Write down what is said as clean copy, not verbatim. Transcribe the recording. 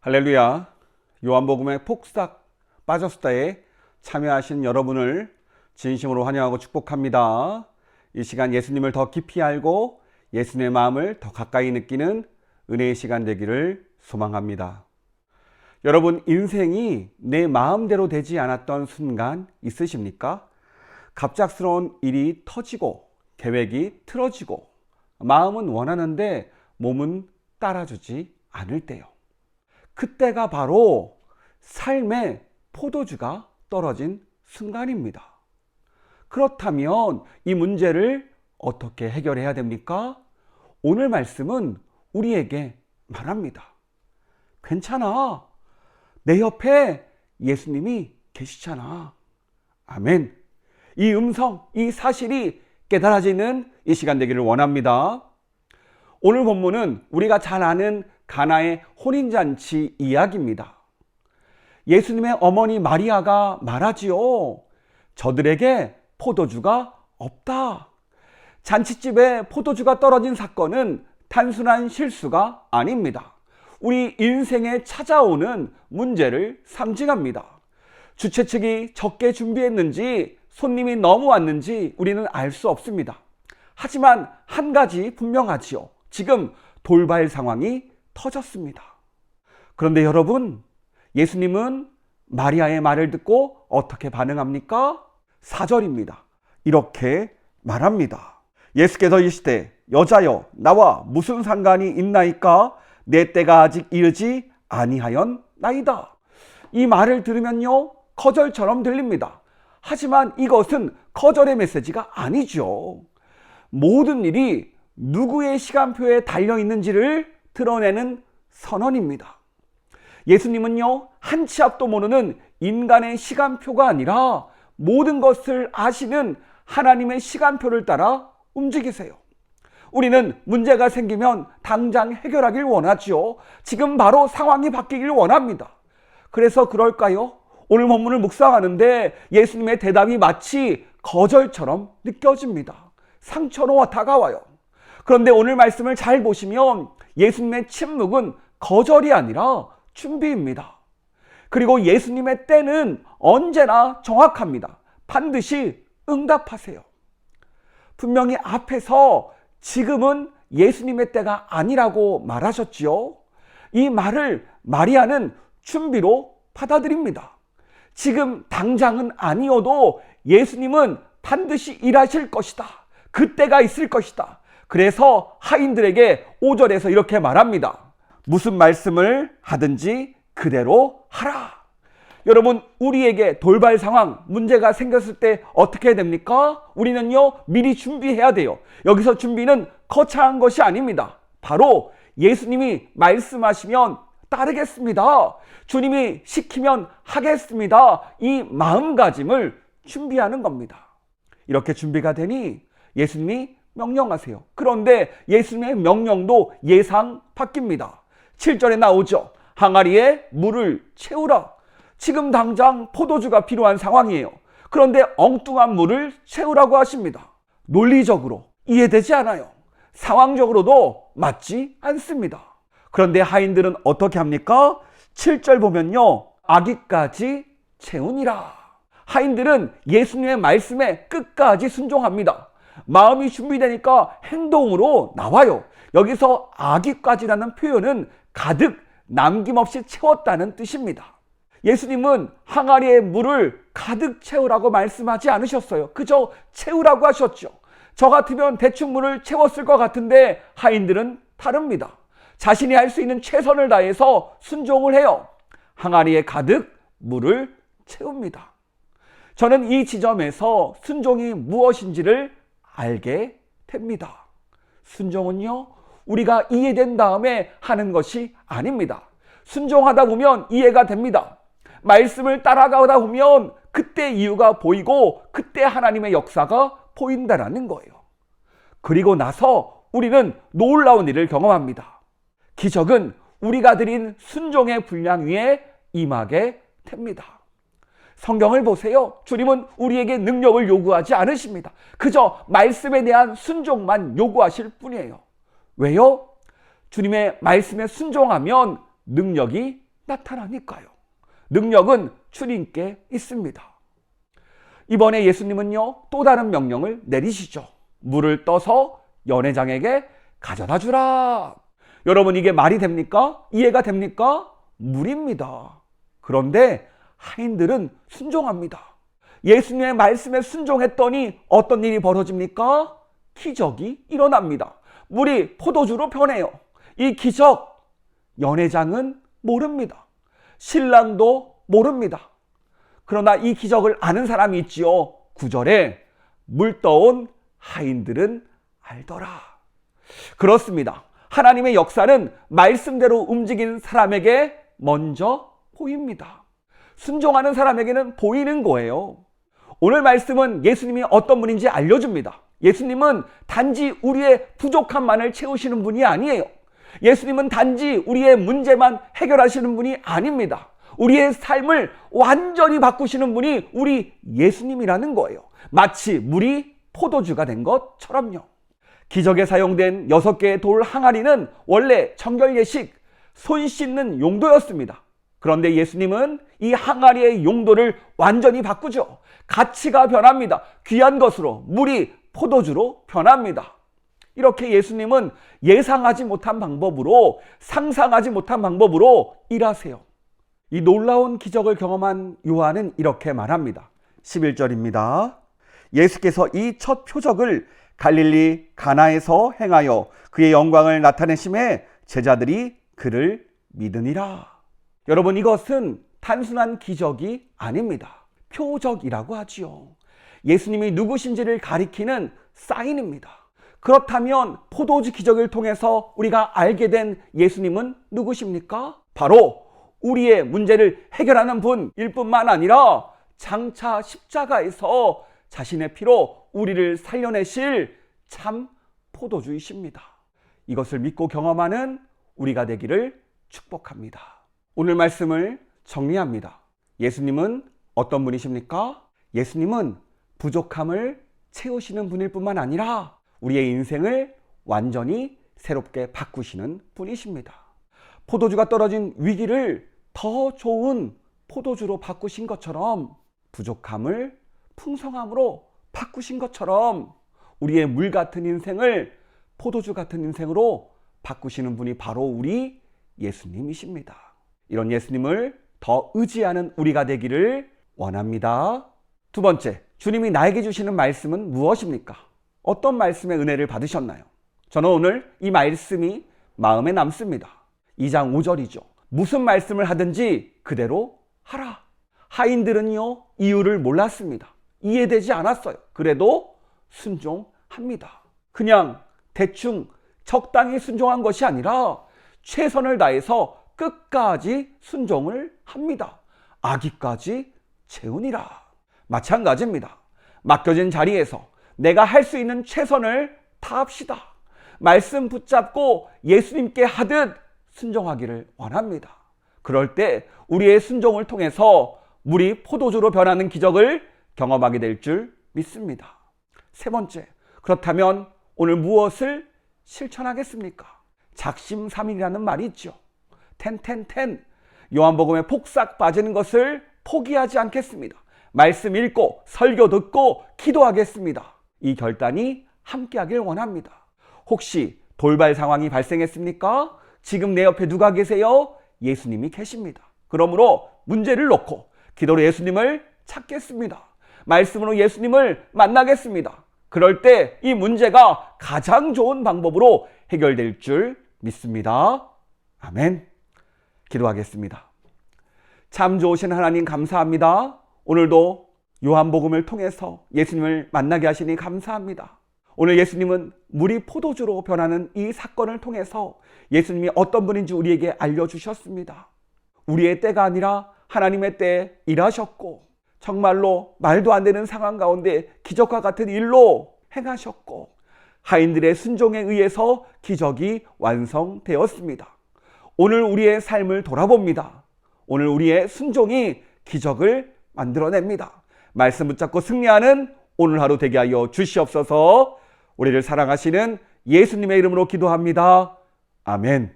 할렐루야. 요한복음에 폭삭 빠졌다에 참여하신 여러분을 진심으로 환영하고 축복합니다. 이 시간 예수님을 더 깊이 알고 예수님의 마음을 더 가까이 느끼는 은혜의 시간 되기를 소망합니다. 여러분, 인생이 내 마음대로 되지 않았던 순간 있으십니까? 갑작스러운 일이 터지고 계획이 틀어지고 마음은 원하는데 몸은 따라주지 않을 때요. 그때가 바로 삶의 포도주가 떨어진 순간입니다. 그렇다면 이 문제를 어떻게 해결해야 됩니까? 오늘 말씀은 우리에게 말합니다. 괜찮아. 내 옆에 예수님이 계시잖아. 아멘. 이 음성, 이 사실이 깨달아지는 이 시간 되기를 원합니다. 오늘 본문은 우리가 잘 아는 가나의 혼인잔치 이야기입니다. 예수님의 어머니 마리아가 말하지요. 저들에게 포도주가 없다. 잔치집에 포도주가 떨어진 사건은 단순한 실수가 아닙니다. 우리 인생에 찾아오는 문제를 상징합니다. 주최 측이 적게 준비했는지 손님이 너무 왔는지 우리는 알 수 없습니다. 하지만 한 가지 분명하지요. 지금 돌발 상황이 터졌습니다. 그런데 여러분, 예수님은 마리아의 말을 듣고 어떻게 반응합니까? 4절입니다. 이렇게 말합니다. 예수께서 이르시되 여자여 나와 무슨 상관이 있나이까? 내 때가 아직 이르지 아니하였나이다. 이 말을 들으면요, 거절처럼 들립니다. 하지만 이것은 거절의 메시지가 아니죠. 모든 일이 누구의 시간표에 달려있는지를 드러내는 선언입니다. 예수님은요, 한 치 앞도 모르는 인간의 시간표가 아니라 모든 것을 아시는 하나님의 시간표를 따라 움직이세요. 우리는 문제가 생기면 당장 해결하길 원하죠. 지금 바로 상황이 바뀌길 원합니다. 그래서 그럴까요? 오늘 본문을 묵상하는데 예수님의 대답이 마치 거절처럼 느껴집니다. 상처로 다가와요. 그런데 오늘 말씀을 잘 보시면 예수님의 침묵은 거절이 아니라 준비입니다. 그리고 예수님의 때는 언제나 정확합니다. 반드시 응답하세요. 분명히 앞에서 지금은 예수님의 때가 아니라고 말하셨지요. 이 말을 마리아는 준비로 받아들입니다. 지금 당장은 아니어도 예수님은 반드시 일하실 것이다. 그때가 있을 것이다. 그래서 하인들에게 5절에서 이렇게 말합니다. 무슨 말씀을 하든지 그대로 하라. 여러분, 우리에게 돌발 상황, 문제가 생겼을 때 어떻게 해야 됩니까? 우리는요, 미리 준비해야 돼요. 여기서 준비는 거창한 것이 아닙니다. 바로 예수님이 말씀하시면 따르겠습니다. 주님이 시키면 하겠습니다. 이 마음가짐을 준비하는 겁니다. 이렇게 준비가 되니 예수님이 명령하세요. 그런데 예수님의 명령도 예상 바뀝니다. 7절에 나오죠. 항아리에 물을 채우라. 지금 당장 포도주가 필요한 상황이에요. 그런데 엉뚱한 물을 채우라고 하십니다. 논리적으로 이해되지 않아요. 상황적으로도 맞지 않습니다. 그런데 하인들은 어떻게 합니까? 7절 보면요, 아기까지 채우니라. 하인들은 예수님의 말씀에 끝까지 순종합니다. 마음이 준비되니까 행동으로 나와요. 여기서 아기까지라는 표현은 가득 남김없이 채웠다는 뜻입니다. 예수님은 항아리에 물을 가득 채우라고 말씀하지 않으셨어요. 그저 채우라고 하셨죠. 저 같으면 대충 물을 채웠을 것 같은데 하인들은 다릅니다. 자신이 할 수 있는 최선을 다해서 순종을 해요. 항아리에 가득 물을 채웁니다. 저는 이 지점에서 순종이 무엇인지를 알게 됩니다. 순종은요, 우리가 이해된 다음에 하는 것이 아닙니다. 순종하다 보면 이해가 됩니다. 말씀을 따라가다 보면 그때 이유가 보이고 그때 하나님의 역사가 보인다라는 거예요. 그리고 나서 우리는 놀라운 일을 경험합니다. 기적은 우리가 드린 순종의 분량 위에 임하게 됩니다. 성경을 보세요. 주님은 우리에게 능력을 요구하지 않으십니다. 그저 말씀에 대한 순종만 요구하실 뿐이에요. 왜요? 주님의 말씀에 순종하면 능력이 나타나니까요. 능력은 주님께 있습니다. 이번에 예수님은요, 또 다른 명령을 내리시죠. 물을 떠서 연회장에게 가져다 주라. 여러분, 이게 말이 됩니까? 이해가 됩니까? 물입니다. 그런데 하인들은 순종합니다. 예수님의 말씀에 순종했더니 어떤 일이 벌어집니까? 기적이 일어납니다. 물이 포도주로 변해요. 이 기적, 연회장은 모릅니다. 신랑도 모릅니다. 그러나 이 기적을 아는 사람이 있지요. 9절에 물 떠온 하인들은 알더라. 그렇습니다. 하나님의 역사는 말씀대로 움직인 사람에게 먼저 보입니다. 순종하는 사람에게는 보이는 거예요. 오늘 말씀은 예수님이 어떤 분인지 알려줍니다. 예수님은 단지 우리의 부족함만을 채우시는 분이 아니에요. 예수님은 단지 우리의 문제만 해결하시는 분이 아닙니다. 우리의 삶을 완전히 바꾸시는 분이 우리 예수님이라는 거예요. 마치 물이 포도주가 된 것처럼요. 기적에 사용된 6개의 돌 항아리는 원래 정결 예식, 손 씻는 용도였습니다. 그런데 예수님은 이 항아리의 용도를 완전히 바꾸죠. 가치가 변합니다. 귀한 것으로, 물이 포도주로 변합니다. 이렇게 예수님은 예상하지 못한 방법으로, 상상하지 못한 방법으로 일하세요. 이 놀라운 기적을 경험한 요한은 이렇게 말합니다. 11절입니다. 예수께서 이 첫 표적을 갈릴리 가나에서 행하여 그의 영광을 나타내심에 제자들이 그를 믿으니라. 여러분, 이것은 단순한 기적이 아닙니다. 표적이라고 하지요. 예수님이 누구신지를 가리키는 사인입니다. 그렇다면 포도주 기적을 통해서 우리가 알게 된 예수님은 누구십니까? 바로 우리의 문제를 해결하는 분일 뿐만 아니라 장차 십자가에서 자신의 피로 우리를 살려내실 참 포도주이십니다. 이것을 믿고 경험하는 우리가 되기를 축복합니다. 오늘 말씀을 정리합니다. 예수님은 어떤 분이십니까? 예수님은 부족함을 채우시는 분일 뿐만 아니라 우리의 인생을 완전히 새롭게 바꾸시는 분이십니다. 포도주가 떨어진 위기를 더 좋은 포도주로 바꾸신 것처럼, 부족함을 풍성함으로 바꾸신 것처럼 우리의 물 같은 인생을 포도주 같은 인생으로 바꾸시는 분이 바로 우리 예수님이십니다. 이런 예수님을 더 의지하는 우리가 되기를 원합니다. 두 번째, 주님이 나에게 주시는 말씀은 무엇입니까? 어떤 말씀의 은혜를 받으셨나요? 저는 오늘 이 말씀이 마음에 남습니다. 2장 5절이죠. 무슨 말씀을 하든지 그대로 하라. 하인들은요, 이유를 몰랐습니다. 이해되지 않았어요. 그래도 순종합니다. 그냥 대충 적당히 순종한 것이 아니라 최선을 다해서 끝까지 순종을 합니다. 아기까지 채우니라. 마찬가지입니다. 맡겨진 자리에서 내가 할 수 있는 최선을 다합시다. 말씀 붙잡고 예수님께 하듯 순종하기를 원합니다. 그럴 때 우리의 순종을 통해서 물이 포도주로 변하는 기적을 경험하게 될 줄 믿습니다. 세 번째, 그렇다면 오늘 무엇을 실천하겠습니까? 작심삼일이라는 말이 있죠. 요한복음에 폭삭 빠지는 것을 포기하지 않겠습니다. 말씀 읽고 설교 듣고 기도하겠습니다. 이 결단이 함께하길 원합니다. 혹시 돌발 상황이 발생했습니까? 지금 내 옆에 누가 계세요? 예수님이 계십니다. 그러므로 문제를 놓고 기도로 예수님을 찾겠습니다. 말씀으로 예수님을 만나겠습니다. 그럴 때 이 문제가 가장 좋은 방법으로 해결될 줄 믿습니다. 아멘. 기도하겠습니다. 참 좋으신 하나님 감사합니다. 오늘도 요한복음을 통해서 예수님을 만나게 하시니 감사합니다. 오늘 예수님은 물이 포도주로 변하는 이 사건을 통해서 예수님이 어떤 분인지 우리에게 알려주셨습니다. 우리의 때가 아니라 하나님의 때에 일하셨고, 정말로 말도 안 되는 상황 가운데 기적과 같은 일로 행하셨고, 하인들의 순종에 의해서 기적이 완성되었습니다. 오늘 우리의 삶을 돌아봅니다. 오늘 우리의 순종이 기적을 만들어냅니다. 말씀 붙잡고 승리하는 오늘 하루 되게 하여 주시옵소서. 우리를 사랑하시는 예수님의 이름으로 기도합니다. 아멘.